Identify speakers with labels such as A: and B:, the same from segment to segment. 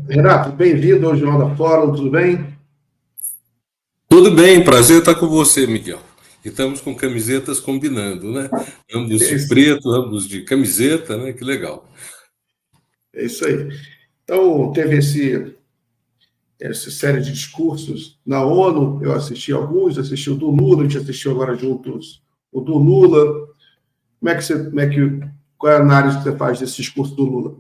A: Renato, bem-vindo ao Jornal da Fórum, tudo bem?
B: Tudo bem, prazer estar com você, Miguel. E estamos com camisetas combinando, né? Ambos
A: É
B: de
A: isso,
B: preto, ambos de camiseta, né? Que legal.
A: é isso aí. Então, teve essa série de discursos na ONU, eu assisti alguns, assisti o do Lula, a gente assistiu agora juntos o do Lula. Qual é a análise que você faz desse discurso do Lula?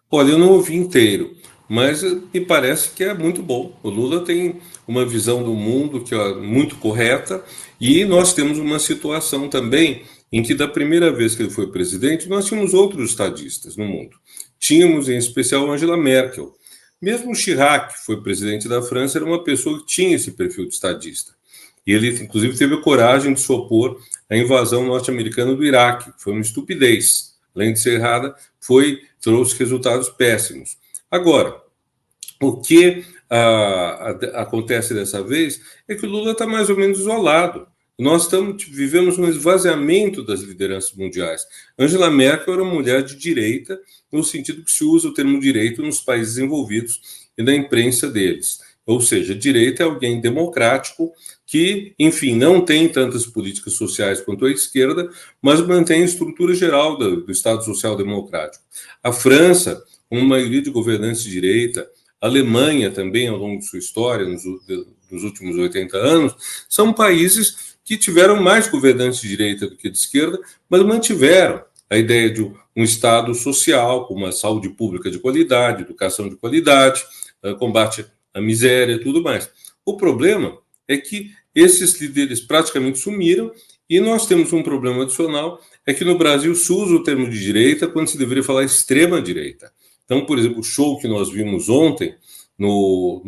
B: Olha, eu não ouvi inteiro, mas me parece que é muito bom. O Lula tem uma visão do mundo que é muito correta e nós temos uma situação também em que da primeira vez que ele foi presidente, nós tínhamos outros estadistas no mundo. Tínhamos, em especial, Angela Merkel. Mesmo Chirac, que foi presidente da França, era uma pessoa que tinha esse perfil de estadista. E ele, inclusive, teve a coragem de se opor à invasão norte-americana do Iraque, que foi uma estupidez. Além de ser errada, trouxe resultados péssimos. Agora, o que acontece dessa vez é que o Lula está mais ou menos isolado. Nós vivemos um esvaziamento das lideranças mundiais. Angela Merkel era uma mulher de direita, no sentido que se usa o termo direito nos países envolvidos e na imprensa deles. Ou seja, direita é alguém democrático que, enfim, não tem tantas políticas sociais quanto a esquerda, mas mantém a estrutura geral do Estado Social Democrático. A França, com uma maioria de governantes de direita, a Alemanha também, ao longo de sua história, nos últimos 80 anos, são países que tiveram mais governantes de direita do que de esquerda, mas mantiveram a ideia de um Estado social, com uma saúde pública de qualidade, educação de qualidade, combate à miséria e tudo mais. O problema é que esses líderes praticamente sumiram e nós temos um problema adicional, é que no Brasil se usa o termo de direita quando se deveria falar extrema-direita. Então, por exemplo, o show que nós vimos ontem, no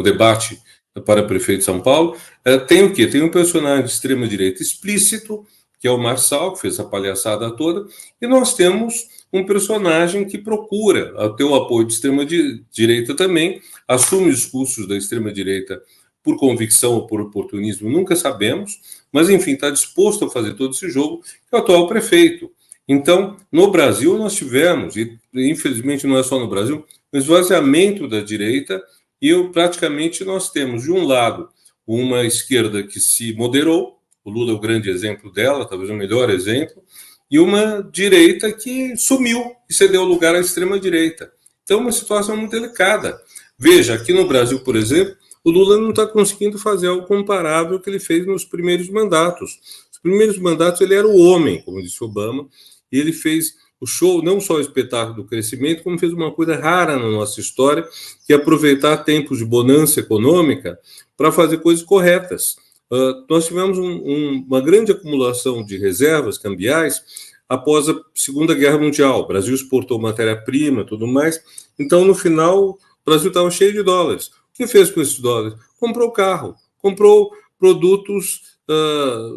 B: debate para prefeito de São Paulo, tem o quê? Tem um personagem de extrema-direita explícito, que é o Marçal, que fez a palhaçada toda, e nós temos um personagem que procura ter o apoio de extrema-direita também, assume os discursos da extrema-direita por convicção ou por oportunismo, nunca sabemos, mas, enfim, está disposto a fazer todo esse jogo, que é o atual prefeito. Então, no Brasil, nós tivemos, e infelizmente não é só no Brasil, um esvaziamento da direita, e praticamente nós temos, de um lado, uma esquerda que se moderou, o Lula é o grande exemplo dela, talvez o melhor exemplo, e uma direita que sumiu e cedeu lugar à extrema-direita. Então, uma situação muito delicada. Veja, aqui no Brasil, por exemplo, o Lula não está conseguindo fazer algo comparável ao que ele fez nos primeiros mandatos. Os primeiros mandatos ele era o homem, como disse Obama, e ele fez o show, não só o espetáculo do crescimento, como fez uma coisa rara na nossa história, que é aproveitar tempos de bonança econômica para fazer coisas corretas. Nós tivemos uma grande acumulação de reservas cambiais após a Segunda Guerra Mundial. O Brasil exportou matéria-prima e tudo mais. Então, no final, o Brasil estava cheio de dólares. O que fez com esses dólares? Comprou carro, comprou produtos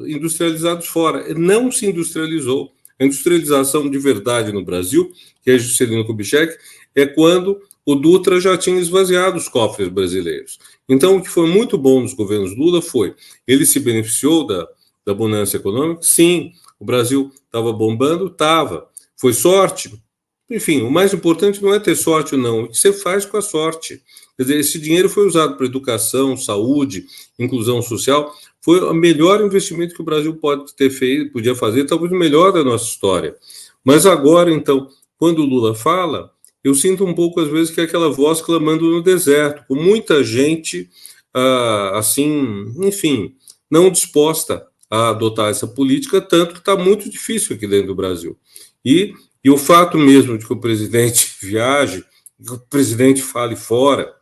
B: industrializados fora. Não se industrializou. A industrialização de verdade no Brasil, que é Juscelino Kubitschek, é quando o Dutra já tinha esvaziado os cofres brasileiros. Então, o que foi muito bom nos governos Lula foi, ele se beneficiou da bonança econômica? Sim. O Brasil estava bombando? Estava. Foi sorte? Enfim, o mais importante não é ter sorte ou não, o que você faz com a sorte. Quer dizer, esse dinheiro foi usado para educação, saúde, inclusão social, foi o melhor investimento que o Brasil pode ter feito, podia fazer, talvez o melhor da nossa história. Mas agora, então, quando o Lula fala, eu sinto um pouco, às vezes, que é aquela voz clamando no deserto, com muita gente, assim, enfim, não disposta a adotar essa política, tanto que está muito difícil aqui dentro do Brasil. E o fato mesmo de que o presidente viaje, que o presidente fale fora,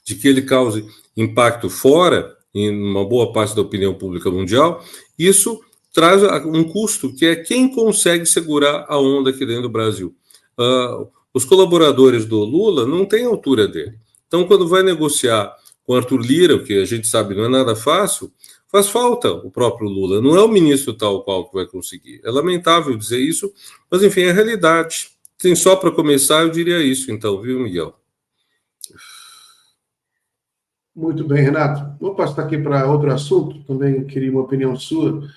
B: de que ele cause impacto fora, em uma boa parte da opinião pública mundial, isso traz um custo que é quem consegue segurar a onda aqui dentro do Brasil. Os colaboradores do Lula não têm altura dele. Então, quando vai negociar com Arthur Lira, o que a gente sabe não é nada fácil, faz falta o próprio Lula. Não é o ministro tal qual que vai conseguir. É lamentável dizer isso, mas, enfim, é a realidade. Tem só para começar, eu diria isso, então, viu, Miguel?
A: Muito bem, Renato. Vou passar aqui para outro assunto, também queria uma opinião sua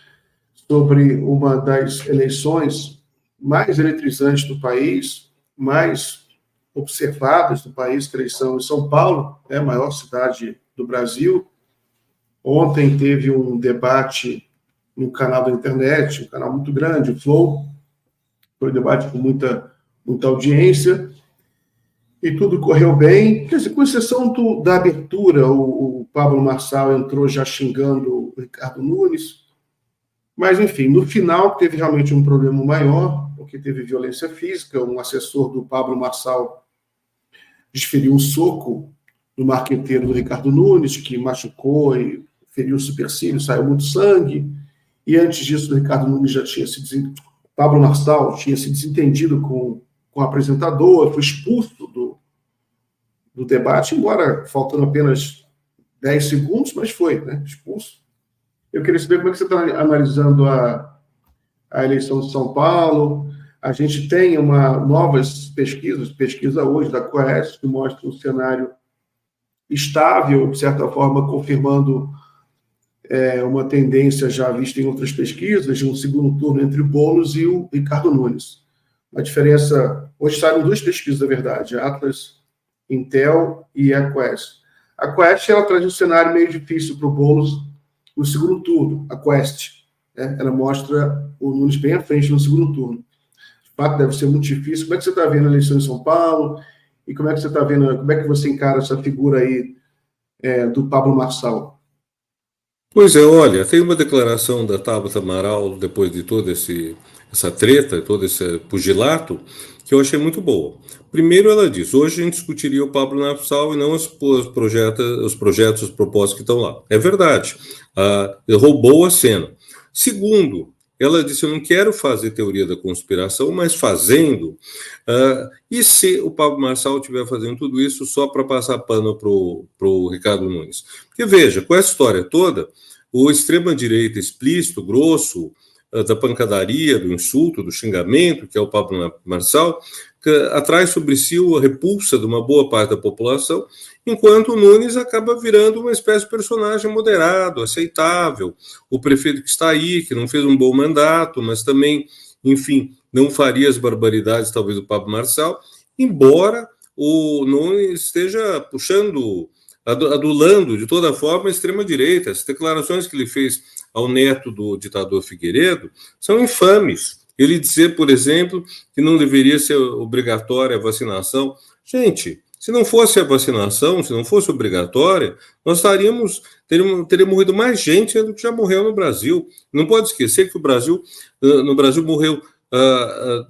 A: sobre uma das eleições mais eletrizantes do país, mais observadas do país, que eles são em São Paulo, é a maior cidade do Brasil. Ontem teve um debate no canal da internet, um canal muito grande, o Flow, foi um debate com muita audiência, e tudo correu bem, quer dizer, com exceção da abertura, o Pablo Marçal entrou já xingando o Ricardo Nunes, mas, enfim, no final teve realmente um problema maior, porque teve violência física, um assessor do Pablo Marçal desferiu um soco no marqueteiro do Ricardo Nunes, que machucou e feriu o supercílio, saiu muito sangue, e antes disso o Ricardo Nunes já tinha Pablo Marçal tinha se desentendido com o apresentador, foi expulso do debate, embora faltando apenas 10 segundos, mas foi, né, expulso. Eu queria saber como é que você está analisando a eleição de São Paulo. A gente tem novas pesquisa hoje da Quaest, que mostra um cenário estável, de certa forma, confirmando uma tendência já vista em outras pesquisas, de um segundo turno entre o Boulos e o Ricardo Nunes. A diferença... Hoje saíram duas pesquisas, na verdade, a Atlas Intel e a Quest. A Quest ela traz um cenário meio difícil para o Boulos no segundo turno, a Quest. Né? Ela mostra o Nunes bem à frente no segundo turno. De fato, deve ser muito difícil. Como é que você está vendo a eleição em São Paulo? E como é que você está vendo, como é que você encara essa figura aí do Pablo Marçal?
B: Pois é, olha, tem uma declaração da Tabata Amaral, depois de toda essa treta, todo esse pugilato, que eu achei muito boa. Primeiro, ela diz: hoje a gente discutiria o Pablo Marçal e não os projetos, os propósitos que estão lá. É verdade, roubou a cena. Segundo, ela disse: eu não quero fazer teoria da conspiração, mas fazendo. E se o Pablo Marçal estiver fazendo tudo isso só para passar pano para o Ricardo Nunes? Porque, veja, com essa história toda, o extrema-direita explícito, grosso, da pancadaria, do insulto, do xingamento, que é o Pablo Marçal, atrai sobre si a repulsa de uma boa parte da população, enquanto o Nunes acaba virando uma espécie de personagem moderado, aceitável, o prefeito que está aí, que não fez um bom mandato, mas também, enfim, não faria as barbaridades, talvez, do Pablo Marçal, embora o Nunes esteja adulando de toda forma a extrema-direita. As declarações que ele fez ao neto do ditador Figueiredo são infames. Ele dizer, por exemplo, que não deveria ser obrigatória a vacinação. Gente, se não fosse a vacinação, se não fosse obrigatória, nós teria morrido mais gente do que já morreu no Brasil. Não pode esquecer que no Brasil morreu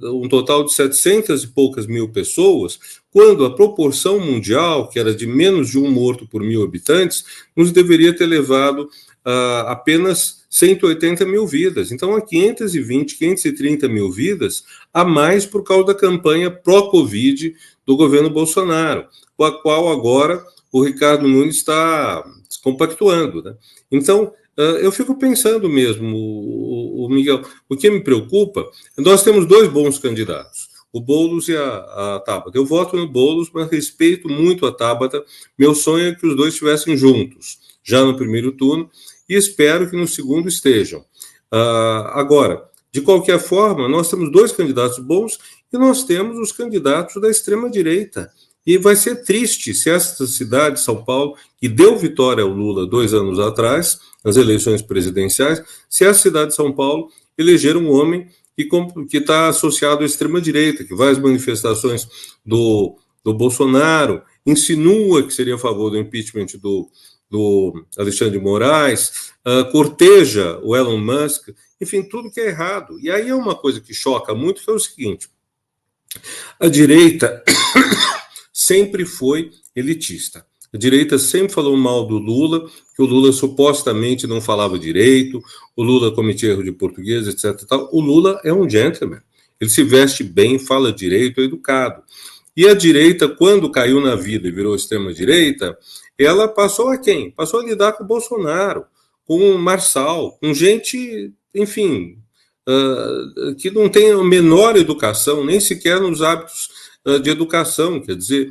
B: um total de 700 e poucas mil pessoas, quando a proporção mundial, que era de menos de um morto por 1.000 habitantes, nos deveria ter levado apenas 180 mil vidas. Então, há 530 mil vidas a mais por causa da campanha pró-Covid do governo Bolsonaro, com a qual agora o Ricardo Nunes está se compactuando, né? Então, eu fico pensando mesmo, o Miguel, o que me preocupa, nós temos dois bons candidatos, o Boulos e a Tabata. Eu voto no Boulos, mas respeito muito a Tabata. Meu sonho é que os dois estivessem juntos, já no primeiro turno, e espero que no segundo estejam. Agora, de qualquer forma, nós temos dois candidatos bons e nós temos os candidatos da extrema-direita. E vai ser triste se essa cidade, São Paulo, que deu vitória ao Lula 2 anos atrás, nas eleições presidenciais, se essa cidade de São Paulo eleger um homem que está associado à extrema-direita, que vai às manifestações do Bolsonaro, insinua que seria a favor do impeachment do Alexandre de Moraes, corteja o Elon Musk, enfim, tudo que é errado. E aí é uma coisa que choca muito, que é o seguinte: a direita sempre foi elitista. A direita sempre falou mal do Lula, que o Lula supostamente não falava direito, o Lula cometia erro de português, etc. Tal. O Lula é um gentleman. Ele se veste bem, fala direito, é educado. E a direita, quando caiu na vida e virou extrema-direita, ela passou a quem? Passou a lidar com o Bolsonaro, com o Marçal, com gente, enfim, que não tem a menor educação, nem sequer nos hábitos de educação, quer dizer,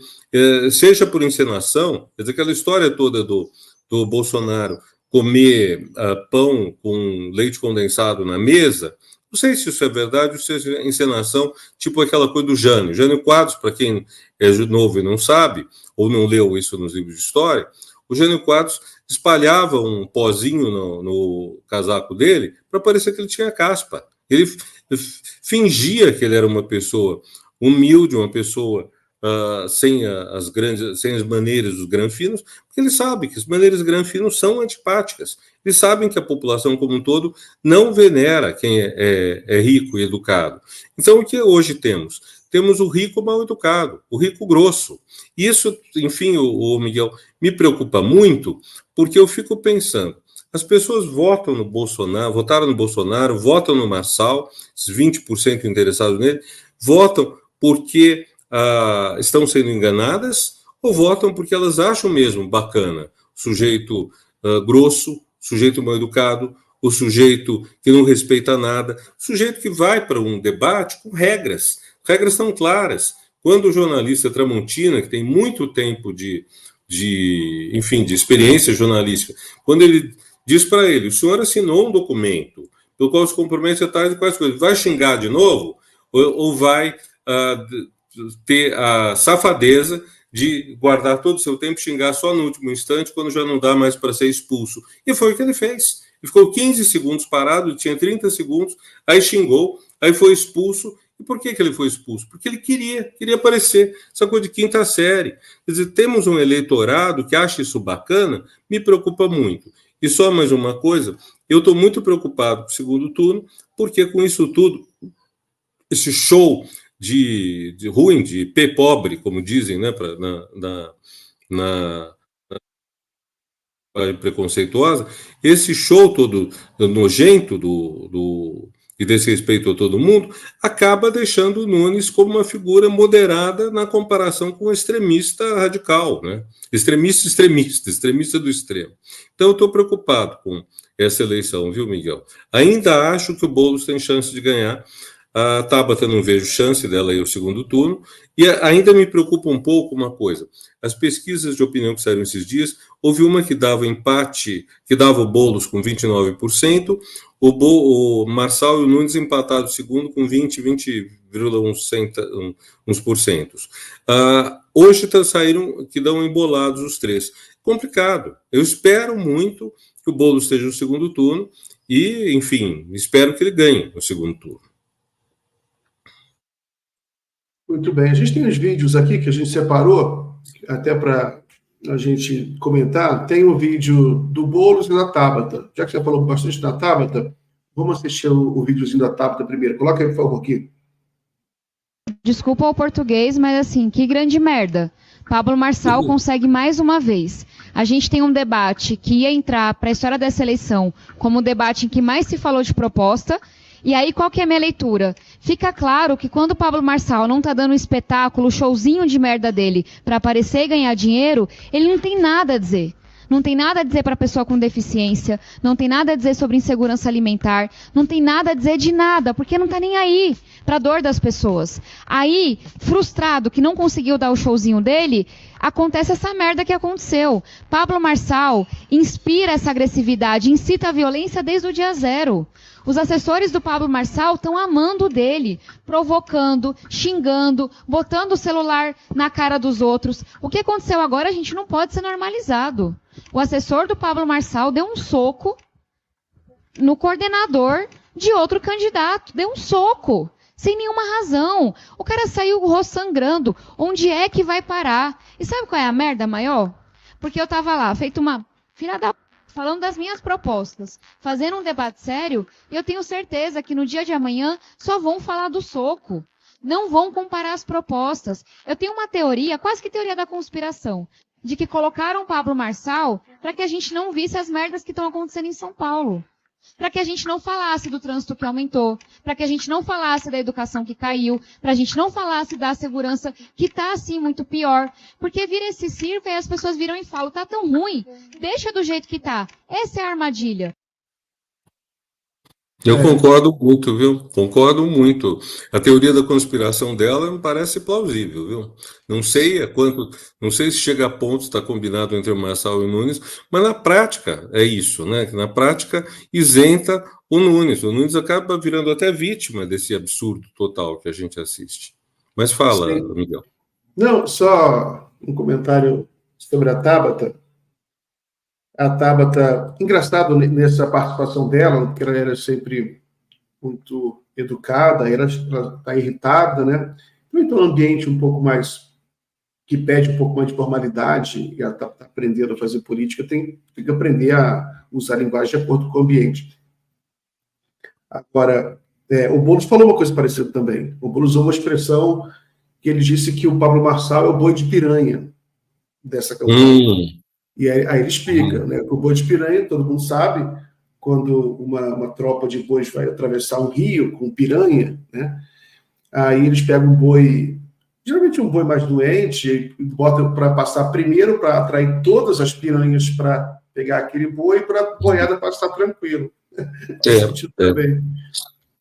B: seja por encenação, quer dizer, aquela história toda do Bolsonaro comer pão com leite condensado na mesa, Não sei se isso é verdade ou se é encenação, tipo aquela coisa do Jânio. Jânio Quadros, para quem é novo e não sabe, ou não leu isso nos livros de história, o Jânio Quadros espalhava um pozinho no casaco dele para parecer que ele tinha caspa. Ele fingia que ele era uma pessoa humilde, uma pessoa sem as maneiras dos granfinos, porque ele sabe que as maneiras granfinos são antipáticas. Eles sabem que a população como um todo não venera quem é rico e educado. Então, o que hoje temos? Temos o rico mal educado, o rico grosso. Isso, enfim, o Miguel, me preocupa muito, porque eu fico pensando, as pessoas votam no Bolsonaro, votaram no Bolsonaro, votam no Marçal, esses 20% interessados nele, votam porque estão sendo enganadas ou votam porque elas acham mesmo bacana o sujeito grosso, sujeito mal educado, o sujeito que não respeita nada, o sujeito que vai para um debate com regras tão claras. Quando o jornalista Tramontina, que tem muito tempo de experiência jornalística, quando ele diz para ele, o senhor assinou um documento pelo qual se compromete a tais e quais coisas, vai xingar de novo ou vai ter a safadeza de guardar todo o seu tempo e xingar só no último instante, quando já não dá mais para ser expulso. E foi o que ele fez. Ele ficou 15 segundos parado, ele tinha 30 segundos, aí xingou, aí foi expulso. E por que ele foi expulso? Porque ele queria aparecer, essa coisa de quinta série. Quer dizer, temos um eleitorado que acha isso bacana, me preocupa muito. E só mais uma coisa, eu estou muito preocupado com o segundo turno, porque com isso tudo, esse show de ruim, de pé pobre, como dizem, né, na preconceituosa, esse show todo nojento e desrespeito a todo mundo, acaba deixando o Nunes como uma figura moderada na comparação com o extremista radical, né? Extremista do extremo. Então, eu estou preocupado com essa eleição, viu, Miguel? Ainda acho que o Boulos tem chance de ganhar. A Tabata não vejo chance dela ir ao segundo turno. E ainda me preocupa um pouco uma coisa. As pesquisas de opinião que saíram esses dias, houve uma que dava empate, que dava o Boulos com 29%, o Marçal e o Nunes empatados segundo com 20,1%. Hoje saíram que dão embolados os três. Complicado. Eu espero muito que o Boulos esteja no segundo turno e, enfim, espero que ele ganhe no segundo turno.
A: Muito bem. A gente tem uns vídeos aqui que a gente separou, até para a gente comentar. Tem o vídeo do Boulos e da Tabata. Já que você falou bastante da Tabata, vamos assistir o videozinho da Tabata primeiro. Coloca aí, por favor, aqui.
C: Desculpa o português, mas assim, que grande merda. Pablo Marçal consegue mais uma vez. A gente tem um debate que ia entrar para a história dessa eleição como o debate em que mais se falou de proposta. E aí, qual que é a minha leitura? Fica claro que quando o Pablo Marçal não está dando um espetáculo, showzinho de merda dele, para aparecer e ganhar dinheiro, ele não tem nada a dizer. Não tem nada a dizer para a pessoa com deficiência, não tem nada a dizer sobre insegurança alimentar, não tem nada a dizer de nada, porque não está nem aí para a dor das pessoas. Aí, frustrado que não conseguiu dar o showzinho dele, acontece essa merda que aconteceu. Pablo Marçal inspira essa agressividade, incita a violência desde o dia zero. Os assessores do Pablo Marçal estão amando dele, provocando, xingando, botando o celular na cara dos outros. O que aconteceu agora, a gente não pode ser normalizado. O assessor do Pablo Marçal deu um soco no coordenador de outro candidato. Deu um soco, sem nenhuma razão. O cara saiu o rosto sangrando. Onde é que vai parar? E sabe qual é a merda maior? Porque eu tava lá, feito uma filha da... falando das minhas propostas, fazendo um debate sério, e eu tenho certeza que no dia de amanhã só vão falar do soco. Não vão comparar as propostas. Eu tenho uma teoria, quase que teoria da conspiração, de que colocaram o Pablo Marçal para que a gente não visse as merdas que estão acontecendo em São Paulo. Para que a gente não falasse do trânsito que aumentou, para que a gente não falasse da educação que caiu, para a gente não falasse da segurança que está, assim, muito pior. Porque vira esse circo e as pessoas viram e falam, tá tão ruim, deixa do jeito que tá. Essa é a armadilha.
B: Eu concordo muito, viu? Concordo muito. A teoria da conspiração dela me parece plausível, viu? Não sei não sei se chega a ponto, está combinado entre o Marçal e o Nunes, mas na prática é isso, né? Na prática isenta o Nunes. O Nunes acaba virando até vítima desse absurdo total que a gente assiste. Mas fala,
A: Sim.
B: Miguel.
A: Não, só um comentário sobre a Tabata. A Tabata, engraçado nessa participação dela, que ela era sempre muito educada, ela está irritada, né? Então, um ambiente um pouco mais, que pede um pouco mais de formalidade, e ela está aprendendo a fazer política, tem que aprender a usar a linguagem de acordo com o ambiente. Agora, o Boulos falou uma coisa parecida também. O Boulos usou uma expressão que ele disse que o Pablo Marçal é o boi de piranha dessa campanha. E aí ele explica, né, que o boi de piranha, todo mundo sabe, quando uma tropa de bois vai atravessar um rio com piranha, né, aí eles pegam um boi, geralmente um boi mais doente, e botam para passar primeiro, para atrair todas as piranhas para pegar aquele boi, para a boiada passar tranquilo. Também.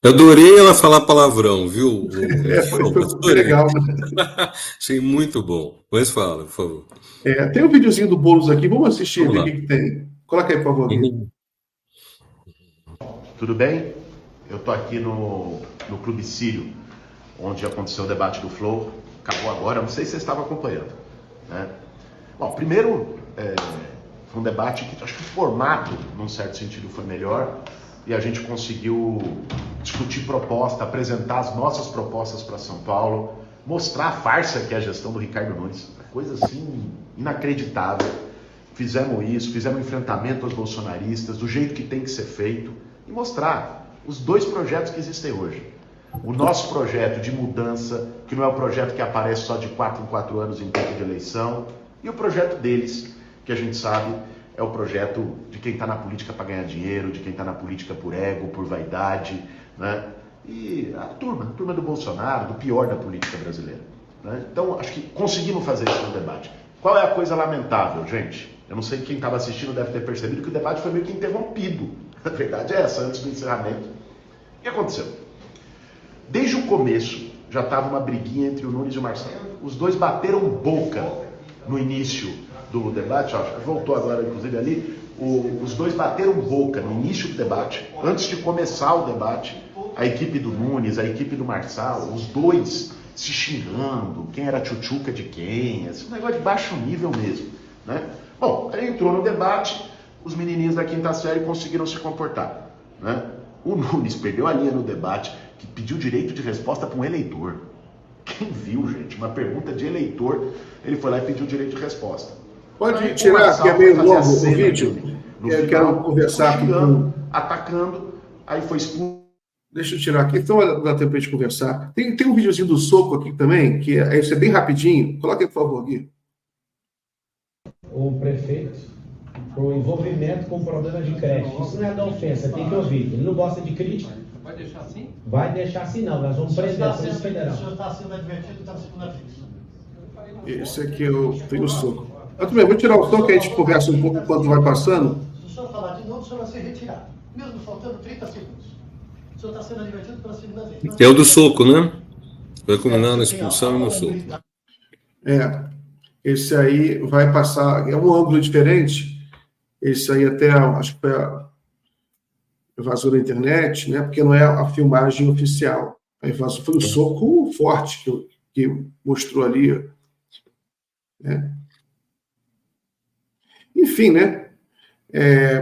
B: Adorei ela falar palavrão, viu?
A: Foi legal, né?
B: Achei muito bom. Mas fala, por favor.
A: Tem um videozinho do Boulos aqui, vamos assistir, ver o que tem. Coloca aí, por favor.
D: Tudo bem? Eu estou aqui no Clube Sírio, onde aconteceu o debate do Flow. Acabou agora, não sei se vocês estavam acompanhando, né? Bom, primeiro, foi um debate que acho que o formato, num certo sentido, foi melhor. E a gente conseguiu discutir proposta, apresentar as nossas propostas para São Paulo, mostrar a farsa que é a gestão do Ricardo Nunes. Coisa assim, inacreditável. Fizemos isso, fizemos enfrentamento aos bolsonaristas, do jeito que tem que ser feito, e mostrar os dois projetos que existem hoje. O nosso projeto de mudança, que não é o projeto que aparece só de 4 em 4 anos em tempo de eleição, e o projeto deles, que a gente sabe é o projeto de quem está na política para ganhar dinheiro, de quem está na política por ego, por vaidade, né? E a turma do Bolsonaro, do pior da política brasileira, né? Então, acho que conseguimos fazer isso no debate. Qual é a coisa lamentável, gente? Eu não sei quem estava assistindo deve ter percebido que o debate foi meio que interrompido. A verdade é essa, antes do encerramento. O que aconteceu? Desde o começo, já estava uma briguinha entre o Nunes e o Marçal. Os dois bateram boca no início do debate, ó, voltou agora inclusive ali, os dois bateram boca no início do debate, antes de começar o debate, a equipe do Nunes, a equipe do Marçal, os dois se xingando, quem era tchutchuca de quem, esse negócio de baixo nível mesmo, né? Bom, aí entrou no debate, os menininhos da quinta série conseguiram se comportar, né? O Nunes perdeu a linha no debate, que pediu direito de resposta para um eleitor. Quem viu, gente? Uma pergunta de eleitor, ele foi lá e pediu direito de resposta.
A: Pode tirar, que é meio longo o vídeo. Eu quero conversar com...
D: atacando, aí foi expulso.
A: Deixa eu tirar aqui, então dá tempo para a gente conversar. Tem um videozinho do soco aqui também, que é bem rapidinho. Coloca aí, por favor, Gui.
E: O prefeito, o envolvimento com problema de crédito. Isso não é da ofensa, tem que ouvir. Ele não gosta de crítica.
F: Vai deixar assim?
E: Vai deixar assim não, nós vamos prender a Polícia Federal.
F: O senhor está sendo advertido, está na segunda vez.
A: Esse aqui eu tenho o soco. Mas também, vou tirar o som que a gente conversa um pouco enquanto vai passando.
F: Se o senhor falar de novo, o senhor vai ser retirado. Mesmo faltando 30 segundos. O senhor está sendo advertido pela segunda vez.
B: É o do soco, né? Vai combinar na expulsão e no soco.
A: Esse aí vai passar, é um ângulo diferente. Esse aí até, acho que vazou na internet, né? Porque não é a filmagem oficial. Aí vazou, foi um soco forte que mostrou ali, né? Enfim, né?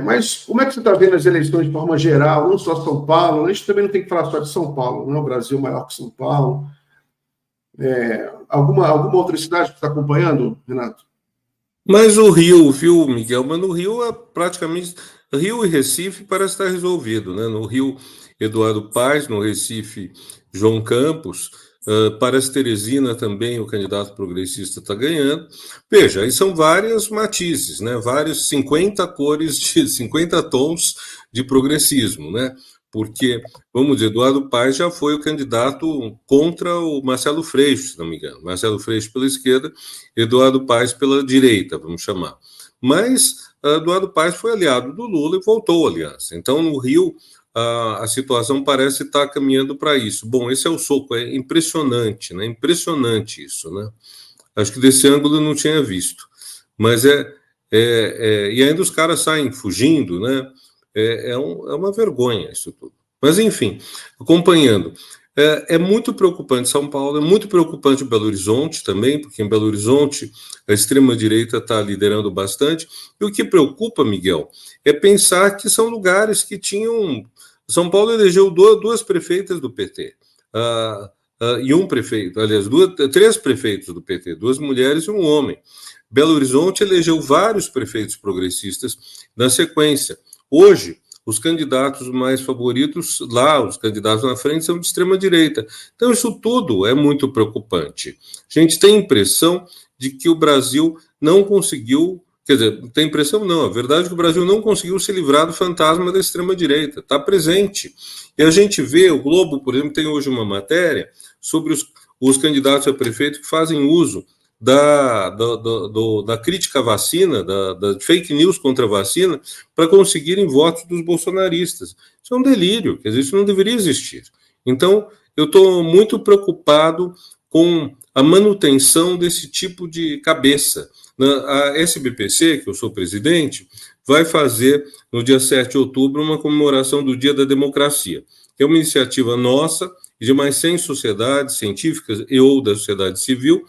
A: Mas como é que você está vendo as eleições de forma geral, não só São Paulo? A gente também não tem que falar só de São Paulo, não é o Brasil maior que São Paulo. Alguma outra cidade que está acompanhando, Renato?
B: Mas o Rio, viu, Miguel? Mas no Rio é praticamente... Rio e Recife parece estar resolvido, né? No Rio, Eduardo Paes, no Recife, João Campos... parece Teresina também, o candidato progressista está ganhando. Veja, aí são vários matizes, né? Vários 50 cores, 50 tons de progressismo, né? Porque, vamos dizer, Eduardo Paes já foi o candidato contra o Marcelo Freixo, se não me engano. Marcelo Freixo pela esquerda, Eduardo Paes pela direita, vamos chamar. Mas Eduardo Paes foi aliado do Lula e voltou à aliança. Então, no Rio, a situação parece estar caminhando para isso. Bom, esse é o soco, é impressionante, né? Impressionante isso, né? Acho que desse ângulo eu não tinha visto. Mas e ainda os caras saem fugindo, né? É uma vergonha isso tudo. Mas, enfim, acompanhando. É muito preocupante São Paulo, é muito preocupante Belo Horizonte também, porque em Belo Horizonte a extrema-direita está liderando bastante. E o que preocupa, Miguel, é pensar que são lugares que tinham... São Paulo elegeu duas prefeitas do PT, e um prefeito, aliás, três prefeitos do PT, 2 mulheres e um homem. Belo Horizonte elegeu vários prefeitos progressistas na sequência. Hoje, os candidatos mais favoritos lá, os candidatos na frente, são de extrema-direita. Então, isso tudo é muito preocupante. A gente tem a impressão de que o Brasil não conseguiu, quer dizer, tem impressão não, a verdade é que o Brasil não conseguiu se livrar do fantasma da extrema-direita, está presente. E a gente vê, o Globo, por exemplo, tem hoje uma matéria sobre os candidatos a prefeito que fazem uso da crítica à vacina, da fake news contra a vacina, para conseguirem votos dos bolsonaristas. Isso é um delírio, quer dizer, isso não deveria existir. Então, eu estou muito preocupado com a manutenção desse tipo de cabeça. A SBPC, que eu sou presidente, vai fazer, no dia 7 de outubro, uma comemoração do Dia da Democracia, que é uma iniciativa nossa e de mais 100 sociedades científicas e ou da sociedade civil,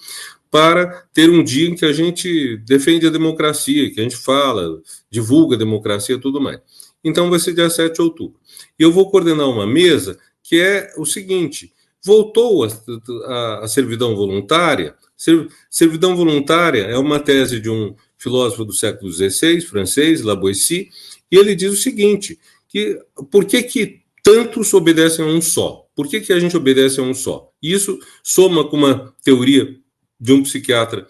B: para ter um dia em que a gente defende a democracia, que a gente fala, divulga a democracia e tudo mais. Então, vai ser dia 7 de outubro. E eu vou coordenar uma mesa que é o seguinte: voltou a servidão voluntária. Servidão voluntária é uma tese de um filósofo do século XVI, francês, Lavoisier, e ele diz o seguinte, que por que tantos obedecem a um só? Por que a gente obedece a um só? E isso soma com uma teoria de um psiquiatra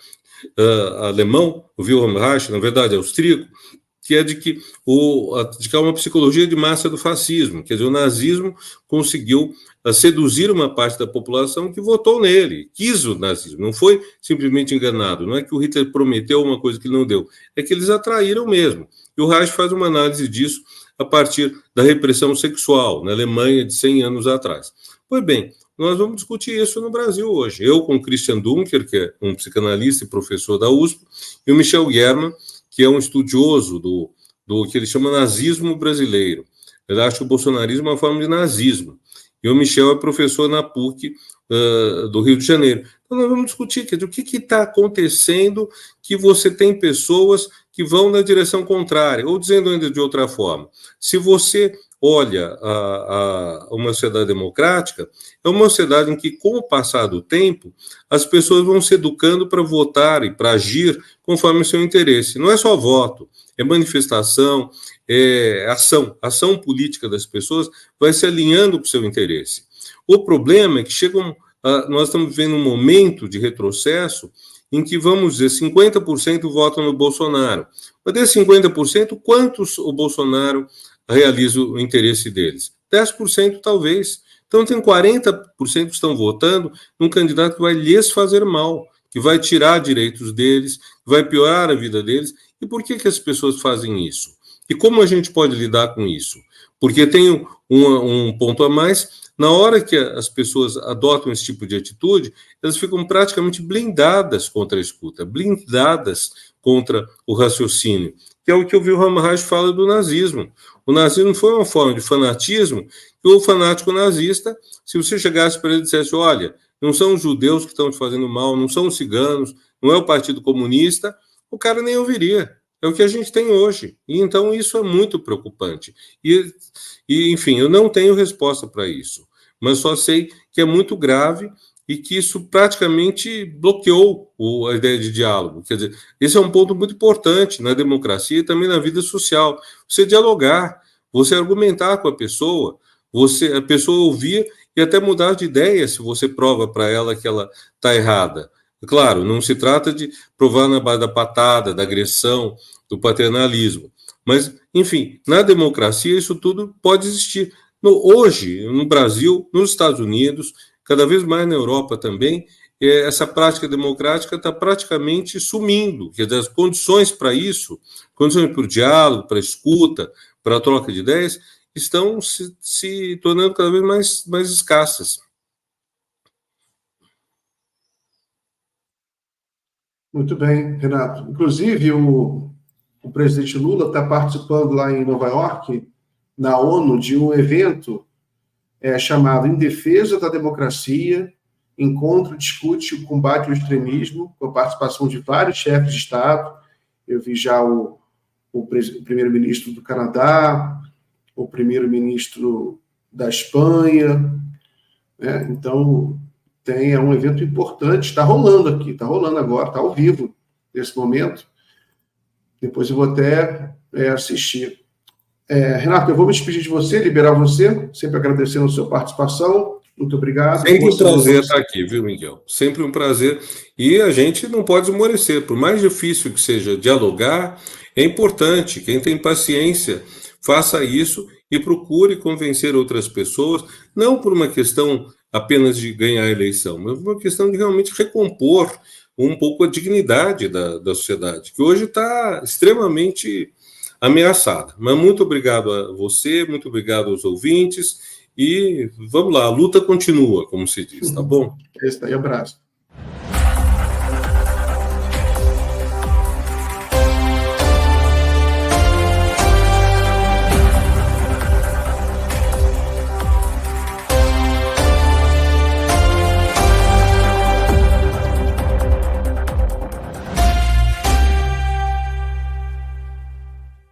B: alemão, o Wilhelm Reich, na verdade austríaco, que é de que há uma psicologia de massa do fascismo, quer dizer, o nazismo conseguiu seduzir uma parte da população que votou nele, quis o nazismo, não foi simplesmente enganado, não é que o Hitler prometeu uma coisa que não deu, é que eles atraíram mesmo. E o Reich faz uma análise disso a partir da repressão sexual na Alemanha de 100 anos atrás. Pois bem, nós vamos discutir isso no Brasil hoje. Eu com o Christian Dunker, que é um psicanalista e professor da USP, e o Michel German, que é um estudioso do que ele chama nazismo brasileiro. Ele acha que o bolsonarismo é uma forma de nazismo. E o Michel é professor na PUC do Rio de Janeiro. Então nós vamos discutir, quer dizer, o que está acontecendo que você tem pessoas que vão na direção contrária, ou dizendo ainda de outra forma, se você olha uma sociedade democrática, é uma sociedade em que, com o passar do tempo, as pessoas vão se educando para votar e para agir conforme o seu interesse. Não é só voto, é manifestação, é ação política das pessoas vai se alinhando para o seu interesse. O problema é que nós estamos vivendo um momento de retrocesso em que, vamos dizer, 50% votam no Bolsonaro. Mas desses 50%, quantos o Bolsonaro realiza o interesse deles? 10% talvez. Então tem 40% que estão votando num candidato que vai lhes fazer mal, que vai tirar direitos deles, que vai piorar a vida deles. E por que as pessoas fazem isso? E como a gente pode lidar com isso? Porque tem um ponto a mais: na hora que as pessoas adotam esse tipo de atitude, elas ficam praticamente blindadas contra a escuta, blindadas contra o raciocínio, que é o que o Wilhelm Reich fala do nazismo. O nazismo foi uma forma de fanatismo, que o fanático nazista, se você chegasse para ele e dissesse, olha, não são os judeus que estão te fazendo mal, não são os ciganos, não é o Partido Comunista, o cara nem ouviria. É o que a gente tem hoje. E então isso é muito preocupante. E enfim, eu não tenho resposta para isso, mas só sei que é muito grave e que isso praticamente bloqueou a ideia de diálogo. Quer dizer, esse é um ponto muito importante na democracia e também na vida social. Você dialogar, você argumentar com a pessoa ouvir e até mudar de ideia se você prova para ela que ela está errada. Claro, não se trata de provar na base da patada, da agressão, do paternalismo. Mas, enfim, na democracia isso tudo pode existir. Hoje, no Brasil, nos Estados Unidos, cada vez mais na Europa também, essa prática democrática está praticamente sumindo. Quer dizer, as condições para isso, condições para o diálogo, para a escuta, para a troca de ideias, estão se tornando cada vez mais escassas.
A: Muito bem, Renato. Inclusive, o presidente Lula está participando lá em Nova York, na ONU, de um evento chamado Em Defesa da Democracia, Encontro discute o combate ao extremismo, com a participação de vários chefes de Estado. Eu vi já o primeiro-ministro do Canadá, o primeiro-ministro da Espanha, né? Então, é um evento importante, está rolando aqui, está rolando agora, está ao vivo nesse momento. Depois eu vou até assistir. Renato, eu vou me despedir de você, liberar você, sempre agradecendo a sua participação. Muito obrigado.
B: Sempre um prazer estar aqui, viu, Miguel? Sempre um prazer. E a gente não pode esmorecer, por mais difícil que seja dialogar, é importante. Quem tem paciência, faça isso e procure convencer outras pessoas, não por uma questão apenas de ganhar a eleição, mas por uma questão de realmente recompor um pouco a dignidade da sociedade, que hoje está extremamente ameaçada. Mas muito obrigado a você, muito obrigado aos ouvintes, e vamos lá, a luta continua, como se diz, tá bom?
A: Esse daí, abraço.